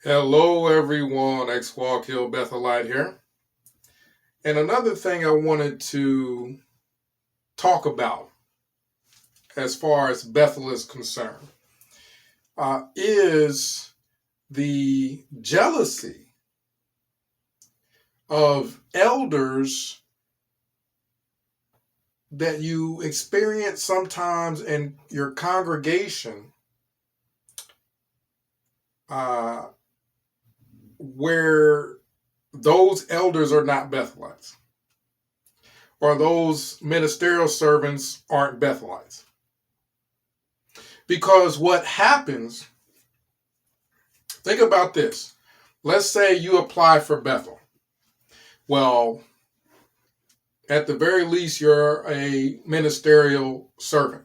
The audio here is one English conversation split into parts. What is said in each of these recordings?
Hello, everyone. X-Walk Hill Bethelite here. And another thing I wanted to talk about as far as Bethel is concerned is the jealousy of elders that you experience sometimes in your congregation uh, where those elders are not Bethelites or those ministerial servants aren't Bethelites. Because what happens, think about this. Let's say you apply for Bethel. Well, at the very least, you're a ministerial servant.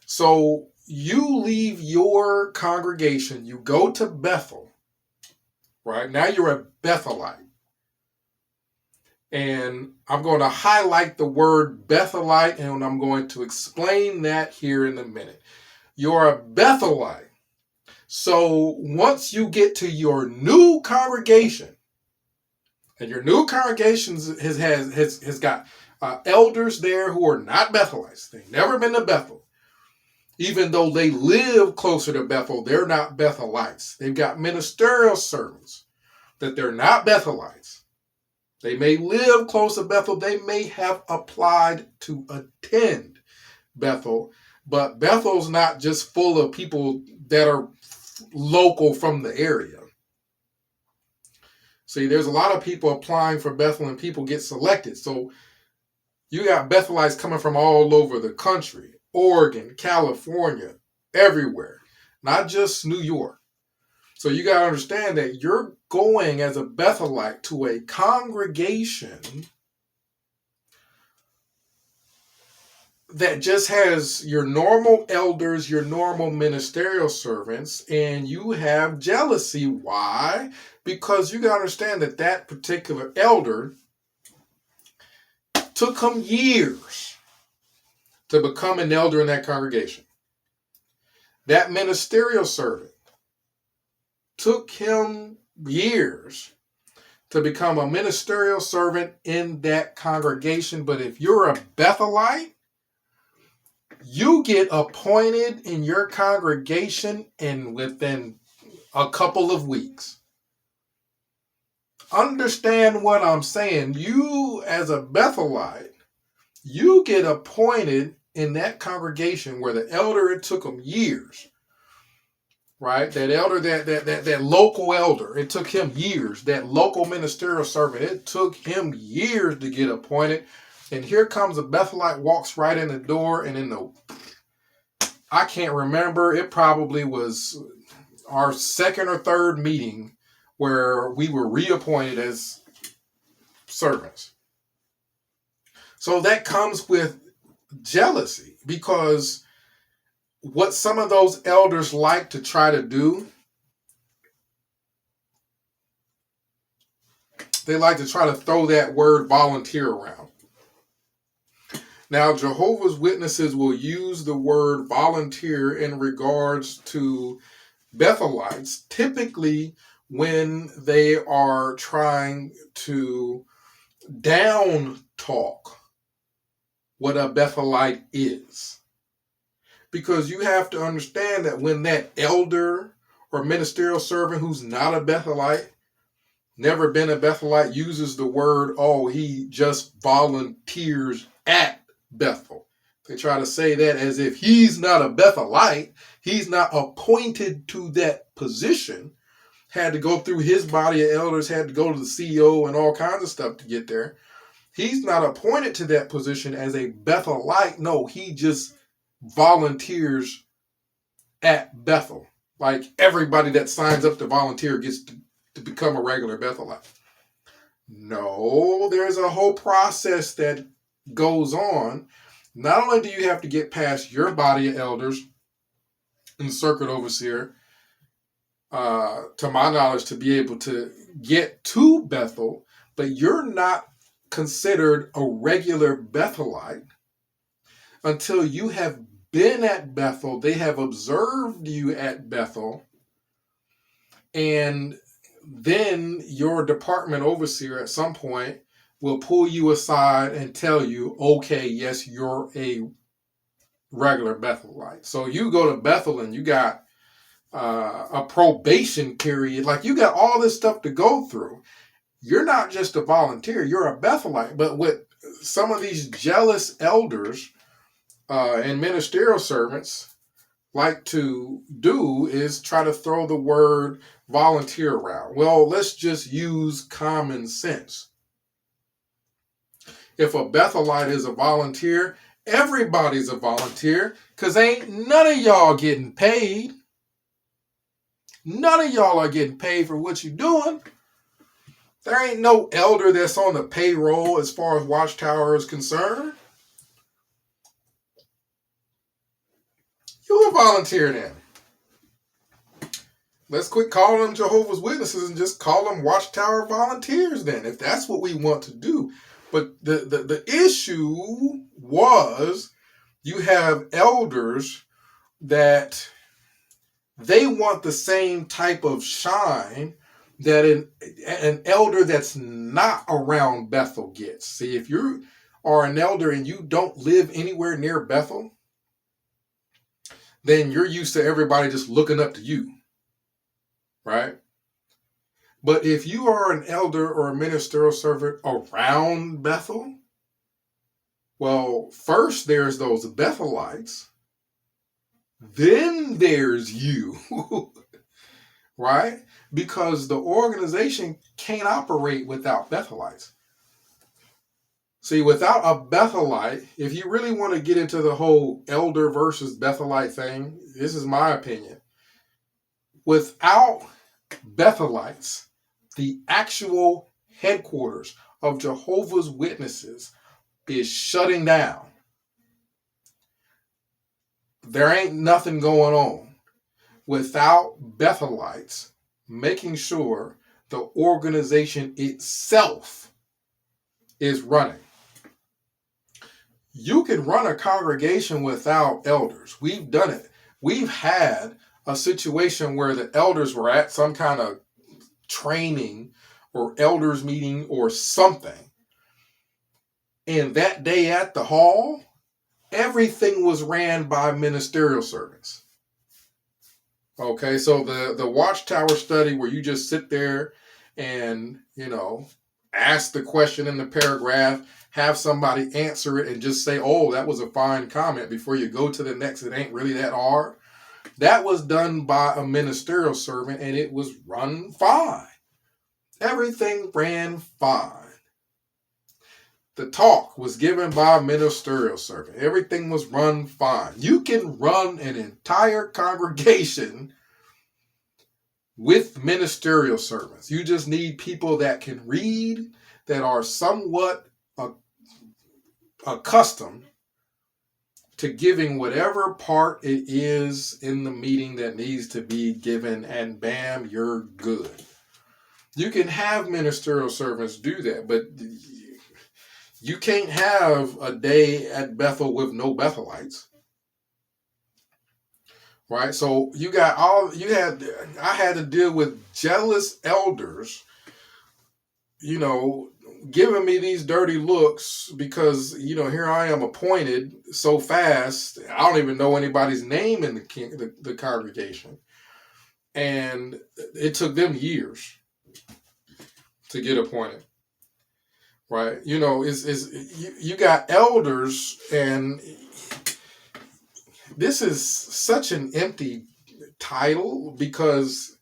So you leave your congregation, you go to Bethel, right? Now you're a Bethelite. And I'm going to highlight the word Bethelite, and I'm going to explain that here in a minute. You're a Bethelite. So once you get to your new congregation, and your new congregation has got elders there who are not Bethelites. They've never been to Bethel. Even though they live closer to Bethel, they're not Bethelites. They've got ministerial servants that they're not Bethelites. They may live close to Bethel. They may have applied to attend Bethel. But Bethel's not just full of people that are local from the area. See, there's a lot of people applying for Bethel and people get selected. So you got Bethelites coming from all over the country, Oregon, California, everywhere, not just New York. So you got to understand that you're going as a Bethelite to a congregation that just has your normal elders, your normal ministerial servants, and you have jealousy. Why? Because you got to understand that that particular elder took him years to become an elder in that congregation. That ministerial servant took him years to become a ministerial servant in that congregation. But if you're a Bethelite, you get appointed in your congregation and within a couple of weeks. Understand what I'm saying. You, as a Bethelite, you get appointed in that congregation where the elder, it took them years, right? That elder, that local elder, it took him years. That local ministerial servant, it took him years to get appointed. And here comes a Bethelite, walks right in the door, and I can't remember, it probably was our second or third meeting where we were reappointed as servants. So that comes with jealousy, because what some of those elders like to try to do, they like to try to throw that word volunteer around. Now, Jehovah's Witnesses will use the word volunteer in regards to Bethelites, typically when they are trying to down talk what a Bethelite is. Because you have to understand that when that elder or ministerial servant who's not a Bethelite, never been a Bethelite, uses the word, oh, he just volunteers at Bethel. They try to say that as if he's not a Bethelite, he's not appointed to that position, had to go through his body of elders, had to go to the CEO and all kinds of stuff to get there. He's not appointed to that position as a Bethelite. No, he just volunteers at Bethel. Like everybody that signs up to volunteer gets to become a regular Bethelite. No, there's a whole process that goes on. Not only do you have to get past your body of elders and circuit overseer, to my knowledge, to be able to get to Bethel, but you're not considered a regular Bethelite until you have been at Bethel. They have observed you at Bethel, And then your department overseer at some point will pull you aside and tell you, okay, yes, you're a regular Bethelite. So you go to Bethel and you got a probation period. Like, you got all this stuff to go through. You're not just a volunteer, you're a Bethelite. But what some of these jealous elders and ministerial servants like to do is try to throw the word volunteer around. Well, let's just use common sense. If a Bethelite is a volunteer, everybody's a volunteer, because ain't none of y'all getting paid. None of y'all are getting paid for what you're doing. There ain't no elder that's on the payroll as far as Watchtower is concerned. You a volunteer then. Let's quit calling them Jehovah's Witnesses and just call them Watchtower volunteers then, if that's what we want to do. But the issue was, you have elders that they want the same type of shine that an elder that's not around Bethel gets. See, if you are an elder and you don't live anywhere near Bethel, then you're used to everybody just looking up to you, right? But if you are an elder or a ministerial servant around Bethel, well, first there's those Bethelites, then there's you, right? Because the organization can't operate without Bethelites. See, without a Bethelite, if you really want to get into the whole elder versus Bethelite thing, this is my opinion. Without Bethelites, the actual headquarters of Jehovah's Witnesses is shutting down. There ain't nothing going on without Bethelites making sure the organization itself is running. You can run a congregation without elders. We've done it. We've had a situation where the elders were at some kind of training or elders meeting or something. And that day at the hall, everything was ran by ministerial servants. Okay, so the Watchtower study where you just sit there and, ask the question in the paragraph, have somebody answer it and just say, oh, that was a fine comment before you go to the next. It ain't really that hard. That was done by a ministerial servant and it was run fine. Everything ran fine. The talk was given by a ministerial servant. Everything was run fine. You can run an entire congregation with ministerial servants. You just need people that can read, that are somewhat accustomed to giving whatever part it is in the meeting that needs to be given, and bam, you're good. You can have ministerial servants do that, but you can't have a day at Bethel with no Bethelites. Right? So I had to deal with jealous elders, giving me these dirty looks because, here I am appointed so fast. I don't even know anybody's name in the congregation. And it took them years to get appointed. Right? You got elders, and this is such an empty title because,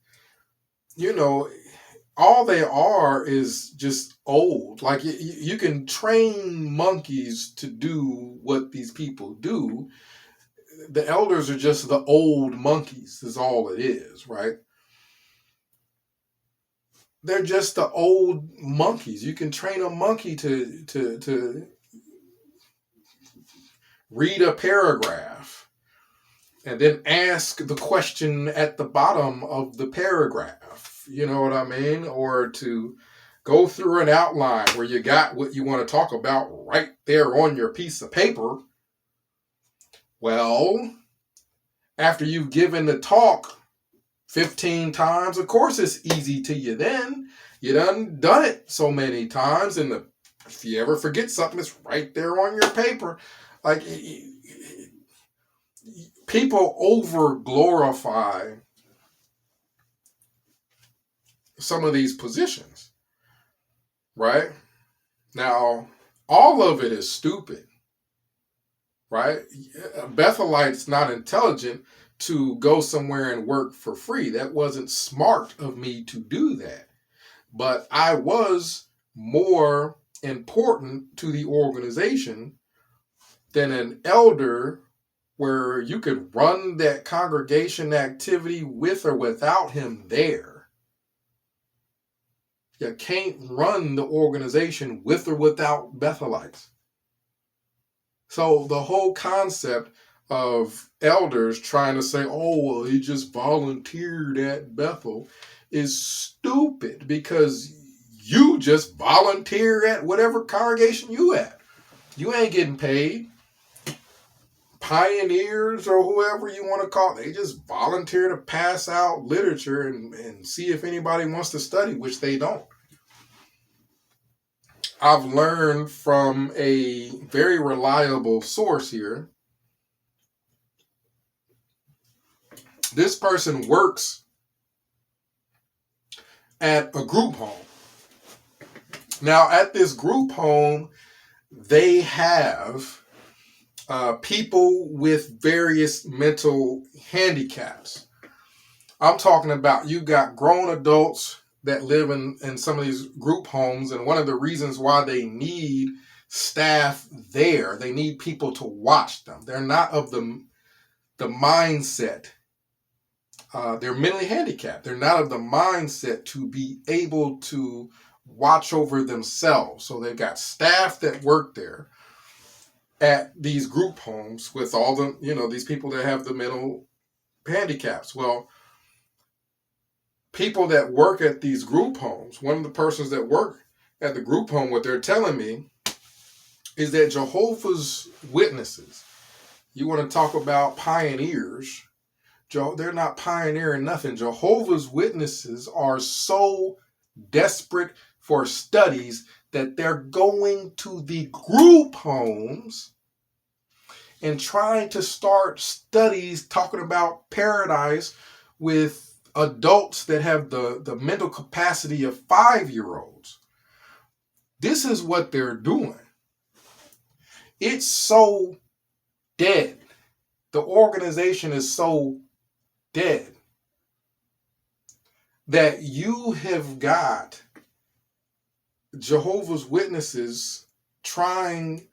all they are is just old. Like, you can train monkeys to do what these people do. The elders are just the old monkeys is all it is, right? They're just the old monkeys. You can train a monkey to read a paragraph and then ask the question at the bottom of the paragraph. You know what I mean? Or to go through an outline where you got what you want to talk about right there on your piece of paper. Well, after you've given the talk 15 times, of course it's easy to you then. You done it so many times, and if you ever forget something, it's right there on your paper. Like, people over glorify some of these positions, right? Now, all of it is stupid, right? Bethelite's not intelligent to go somewhere and work for free. That wasn't smart of me to do that. But I was more important to the organization than an elder, where you could run that congregation activity with or without him there. You can't run the organization with or without Bethelites. So the whole concept of elders trying to say, oh, well, he just volunteered at Bethel is stupid, because you just volunteer at whatever congregation you at. You ain't getting paid. Pioneers or whoever you want to call it, they just volunteer to pass out literature and see if anybody wants to study, which they don't. I've learned from a very reliable source here. This person works at a group home. Now, at this group home, they have people with various mental handicaps. I'm talking about, you got grown adults that live in some of these group homes, and one of the reasons why they need staff there, they need people to watch them. They're not of the mindset. They're mentally handicapped. They're not of the mindset to be able to watch over themselves. So they've got staff that work there at these group homes with all the, these people that have the mental handicaps. Well, people that work at these group homes, one of the persons that work at the group home, what they're telling me is that Jehovah's Witnesses, you want to talk about pioneers, they're not pioneering nothing. Jehovah's Witnesses are so desperate for studies that they're going to the group homes and trying to start studies talking about paradise with adults that have the mental capacity of 5-year-olds. This is what they're doing. It's so dead. The organization is so dead that you have got Jehovah's Witnesses trying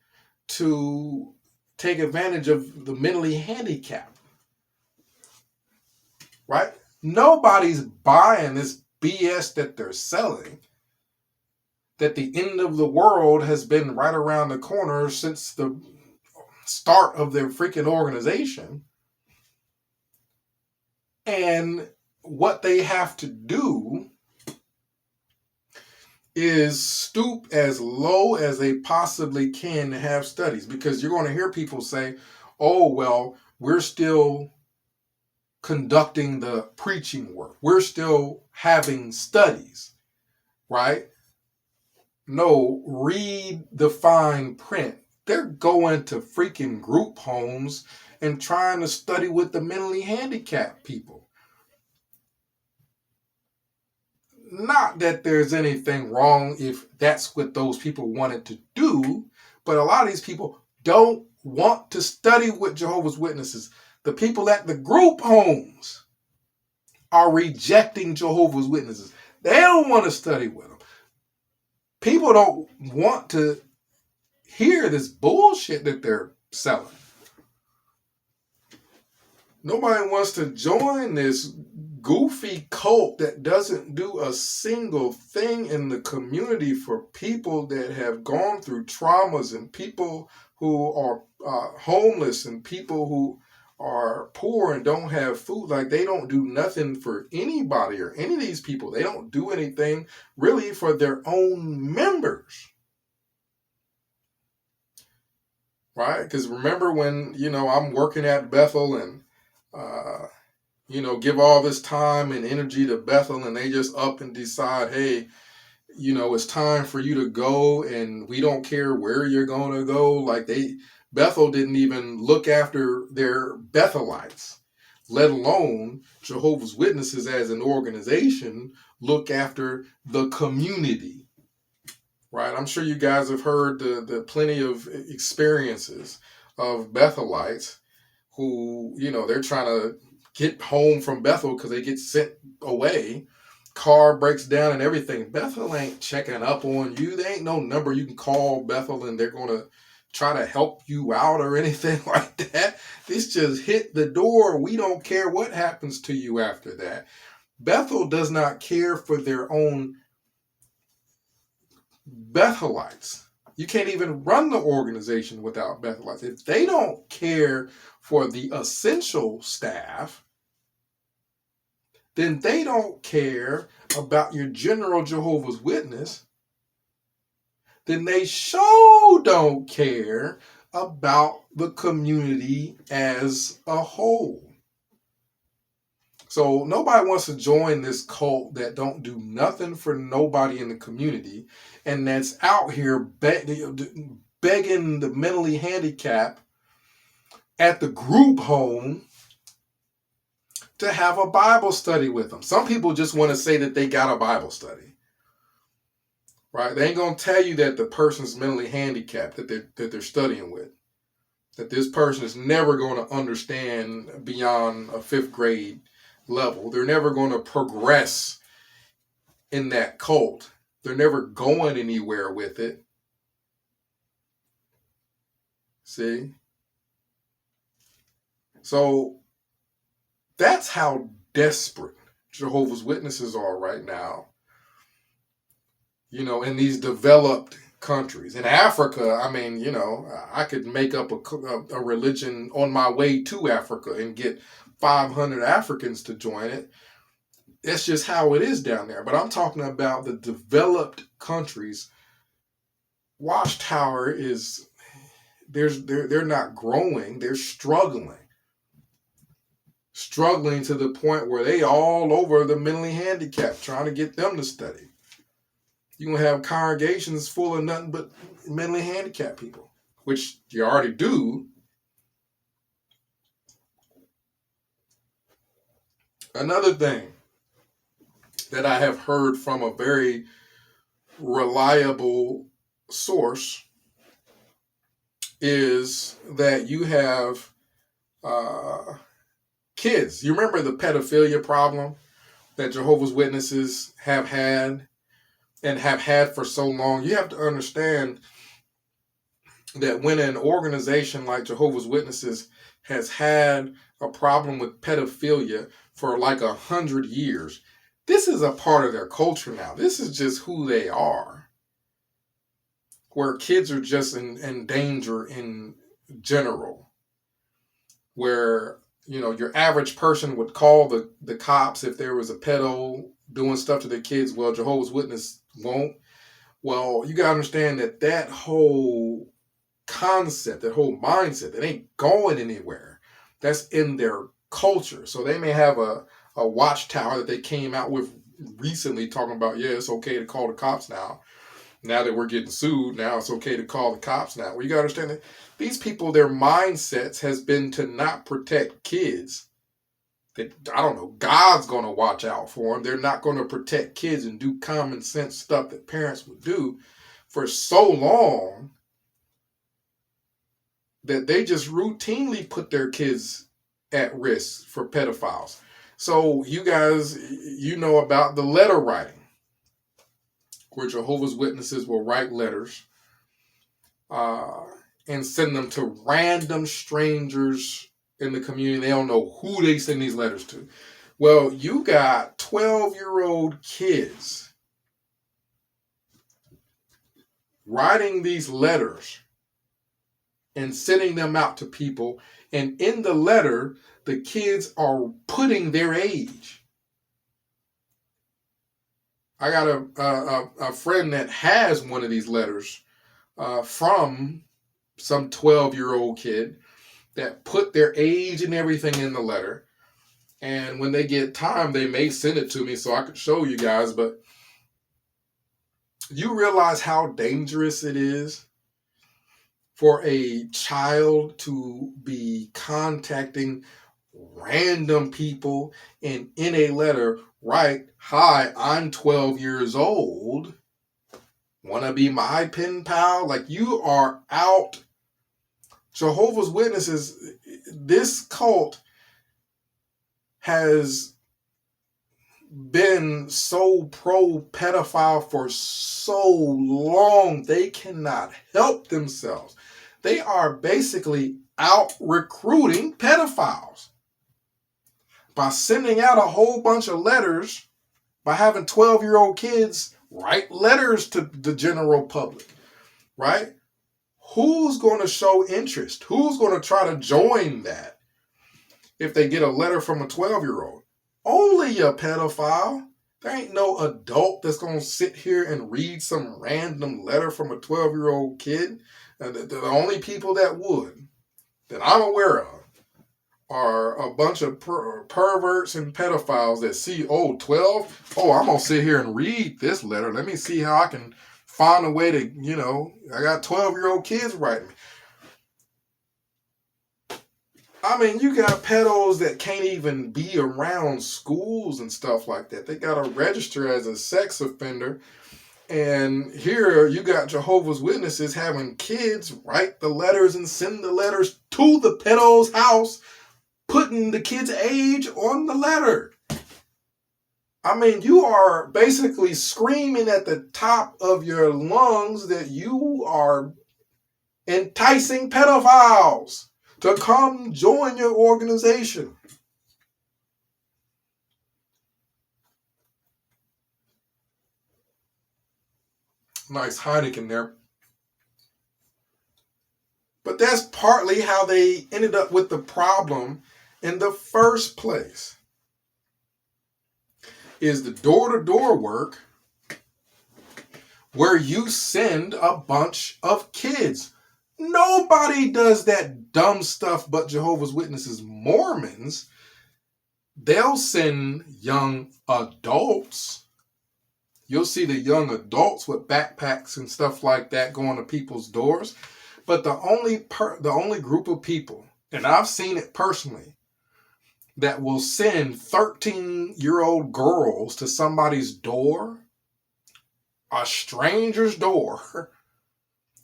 to take advantage of the mentally handicapped, right? Nobody's buying this BS that they're selling, that the end of the world has been right around the corner since the start of their freaking organization. And what they have to do is stoop as low as they possibly can to have studies, because you're going to hear people say, oh, well, we're still conducting the preaching work. We're still having studies, right? No, read the fine print. They're going to freaking group homes and trying to study with the mentally handicapped people. Not that there's anything wrong if that's what those people wanted to do, but a lot of these people don't want to study with Jehovah's Witnesses. The people at the group homes are rejecting Jehovah's Witnesses. They don't want to study with them. People don't want to hear this bullshit that they're selling. Nobody wants to join this goofy cult that doesn't do a single thing in the community for people that have gone through traumas, and people who are homeless, and people who are poor and don't have food. Like, they don't do nothing for anybody or any of these people. They don't do anything really for their own members. Right? Because remember when, I'm working at Bethel, and give all this time and energy to Bethel, and they just up and decide, hey, it's time for you to go, and we don't care where you're going to go. Like Bethel didn't even look after their Bethelites, let alone Jehovah's Witnesses as an organization look after the community. Right? I'm sure you guys have heard the plenty of experiences of Bethelites who, they're trying to get home from Bethel because they get sent away. Car breaks down and everything. Bethel ain't checking up on you. There ain't no number you can call Bethel and they're going to try to help you out or anything like that. This just hit the door. We don't care what happens to you after that. Bethel does not care for their own Bethelites. You can't even run the organization without Bethelites. If they don't care for the essential staff, then they don't care about your general Jehovah's Witness. Then they sure don't care about the community as a whole. So nobody wants to join this cult that don't do nothing for nobody in the community and that's out here begging the mentally handicapped at the group home to have a Bible study with them. Some people just want to say that they got a Bible study. Right? They ain't going to tell you that the person's mentally handicapped that they're studying with. That this person is never going to understand beyond a 5th grade level. They're never going to progress in that cult. They're never going anywhere with it. See? So that's how desperate Jehovah's Witnesses are right now. In these developed countries. In Africa, I mean, I could make up a religion on my way to Africa and get 500 Africans to join it. That's just how it is down there. But I'm talking about the developed countries. Watchtower is, they're not growing. They're struggling. Struggling to the point where they all over the mentally handicapped, trying to get them to study. You're going to have congregations full of nothing but mentally handicapped people, which you already do. Another thing that I have heard from a very reliable source is that you have kids. You remember the pedophilia problem that Jehovah's Witnesses have had and have had for so long? You have to understand that when an organization like Jehovah's Witnesses has had a problem with pedophilia for like 100 years, this is a part of their culture now. This is just who they are. Where kids are just in danger in general. Where, your average person would call the cops if there was a pedo doing stuff to their kids. Well, Jehovah's Witness won't. Well, you got to understand that whole concept, that whole mindset, that ain't going anywhere. That's in their culture. So they may have a watchtower that they came out with recently talking about, yeah, it's okay to call the cops now. Now that we're getting sued, now it's okay to call the cops now. Well, you got to understand that these people, their mindsets has been to not protect kids. That, I don't know, God's going to watch out for them. They're not going to protect kids and do common sense stuff that parents would do for so long that they just routinely put their kids at risk for pedophiles. So you guys, about the letter writing, where Jehovah's Witnesses will write letters and send them to random strangers in the community. They don't know who they send these letters to. Well, you got 12-year-old kids writing these letters and sending them out to people. And in the letter, the kids are putting their age. I got a friend that has one of these letters from some 12-year-old kid that put their age and everything in the letter. And when they get time, they may send it to me so I could show you guys. But you realize how dangerous it is for a child to be contacting random people and in a letter write, "Hi, I'm 12 years old. Want to be my pen pal?" Like, you are out. Jehovah's Witnesses, this cult has been so pro pedophile for so long, they cannot help themselves. They are basically out recruiting pedophiles by sending out a whole bunch of letters, by having 12-year-old kids write letters to the general public, right? Who's going to show interest? Who's going to try to join that if they get a letter from a 12-year-old? Only a pedophile. There ain't no adult that's going to sit here and read some random letter from a 12-year-old kid. The only people that would, that I'm aware of, are a bunch of perverts and pedophiles that see, 12, I'm going to sit here and read this letter. Let me see how I can find a way to, I got 12-year-old kids writing me. I mean, you got pedos that can't even be around schools and stuff like that. They got to register as a sex offender. And here you got Jehovah's Witnesses having kids write the letters and send the letters to the pedo's house, putting the kid's age on the letter. I mean, you are basically screaming at the top of your lungs that you are enticing pedophiles to come join your organization. Nice Heineken there. But that's partly how they ended up with the problem in the first place. Is the door-to-door work where you send a bunch of kids. Nobody does that dumb stuff but Jehovah's Witnesses. Mormons, they'll send young adults. You'll see the young adults with backpacks and stuff like that going to people's doors. But the only group of people, and I've seen it personally, that will send 13-year-old girls to somebody's door, a stranger's door,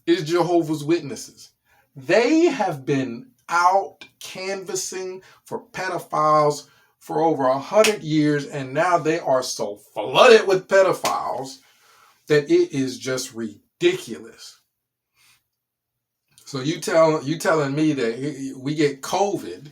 is Jehovah's Witnesses. They have been out canvassing for pedophiles for over 100 years, and now they are so flooded with pedophiles that it is just ridiculous. So you telling me that we get COVID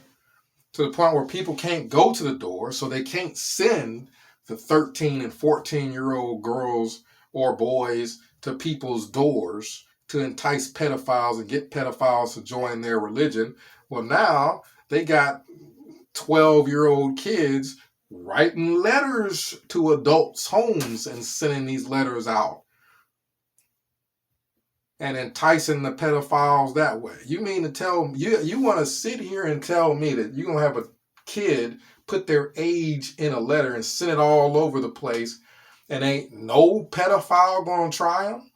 to the point where people can't go to the door, so they can't send the 13 and 14-year-old girls or boys to people's doors to entice pedophiles and get pedophiles to join their religion. Well, now they got 12-year-old kids writing letters to adults' homes and sending these letters out and enticing the pedophiles that way. You mean to tell me, you want to sit here and tell me that you're going to have a kid put their age in a letter and send it all over the place and ain't no pedophile going to try them?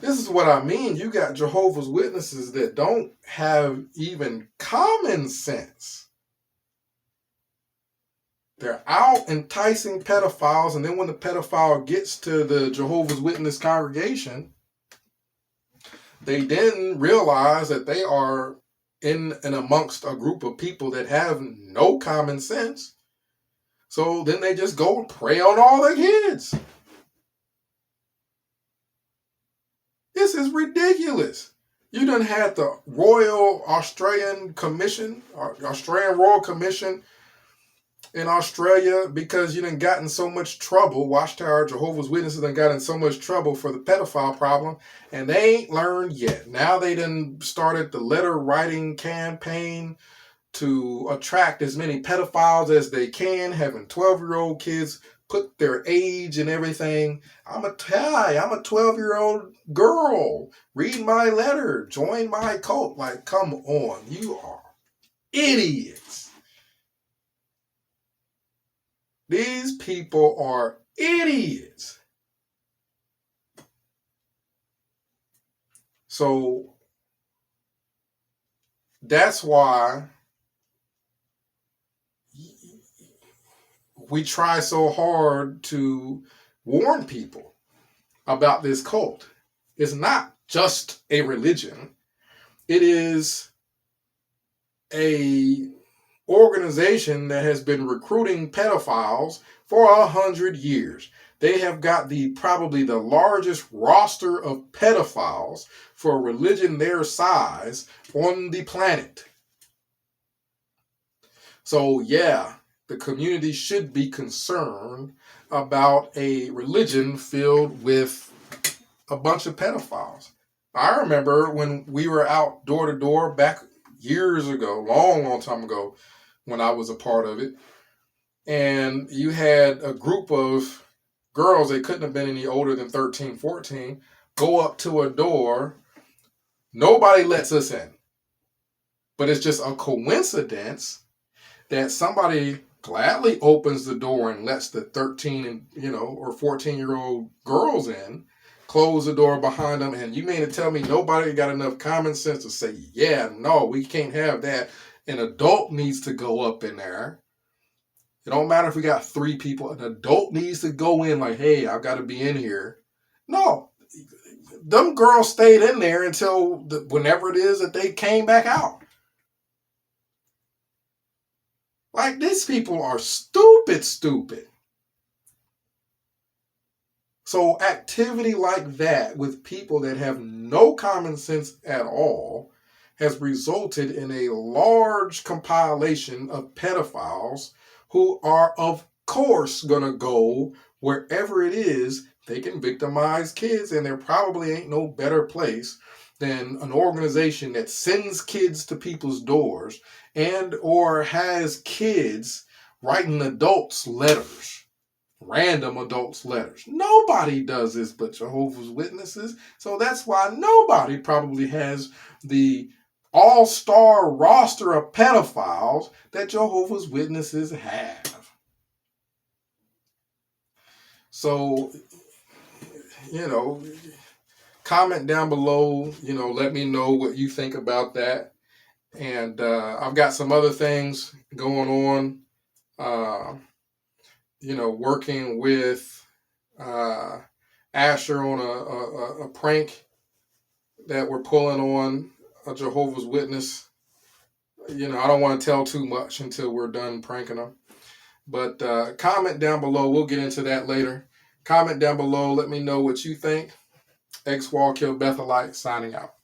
This is what I mean. You got Jehovah's Witnesses that don't have even common sense. They're out enticing pedophiles, and then when the pedophile gets to the Jehovah's Witness congregation, they then realize that they are in and amongst a group of people that have no common sense. So then they just go prey on all their kids. This is ridiculous. You done had the Royal Australian Commission, Australian Royal Commission in Australia, because you done gotten so much trouble. Watchtower Jehovah's Witnesses done got in so much trouble for the pedophile problem, and they ain't learned yet. Now they done started the letter writing campaign to attract as many pedophiles as they can, having 12-year-old kids put their age and everything. I'm a 12-year-old girl. Read my letter. Join my cult. Like, come on. You are idiots. These people are idiots. So that's why we try so hard to warn people about this cult. It's not just a religion. It is a organization that has been recruiting pedophiles for 100 years. They have got probably the largest roster of pedophiles for a religion their size on the planet. So yeah, the community should be concerned about a religion filled with a bunch of pedophiles. I remember when we were out door to door back years ago, long time ago, when I was a part of it, and you had a group of girls, they couldn't have been any older than 13, 14, go up to a door. Nobody lets us in. But it's just a coincidence that somebody gladly opens the door and lets the 13 and or 14-year-old girls in, close the door behind them, and you mean to tell me nobody got enough common sense to say, yeah, no, we can't have that. An adult needs to go up in there. It don't matter if we got 3 people. An adult needs to go in like, hey, I've got to be in here. No, them girls stayed in there until whenever it is that they came back out. Like, these people are stupid. So activity like that with people that have no common sense at all has resulted in a large compilation of pedophiles who are, of course, going to go wherever it is they can victimize kids. And there probably ain't no better place than an organization that sends kids to people's doors and or has kids writing adults letters, random adults letters. Nobody does this but Jehovah's Witnesses. So that's why nobody probably has the all-star roster of pedophiles that Jehovah's Witnesses have. So, comment down below, let me know what you think about that. And I've got some other things going on, working with Asher on a prank that we're pulling on a Jehovah's Witness. I don't want to tell too much until we're done pranking them. But comment down below. We'll get into that later. Comment down below. Let me know what you think. X Wall Kill Bethelite signing out.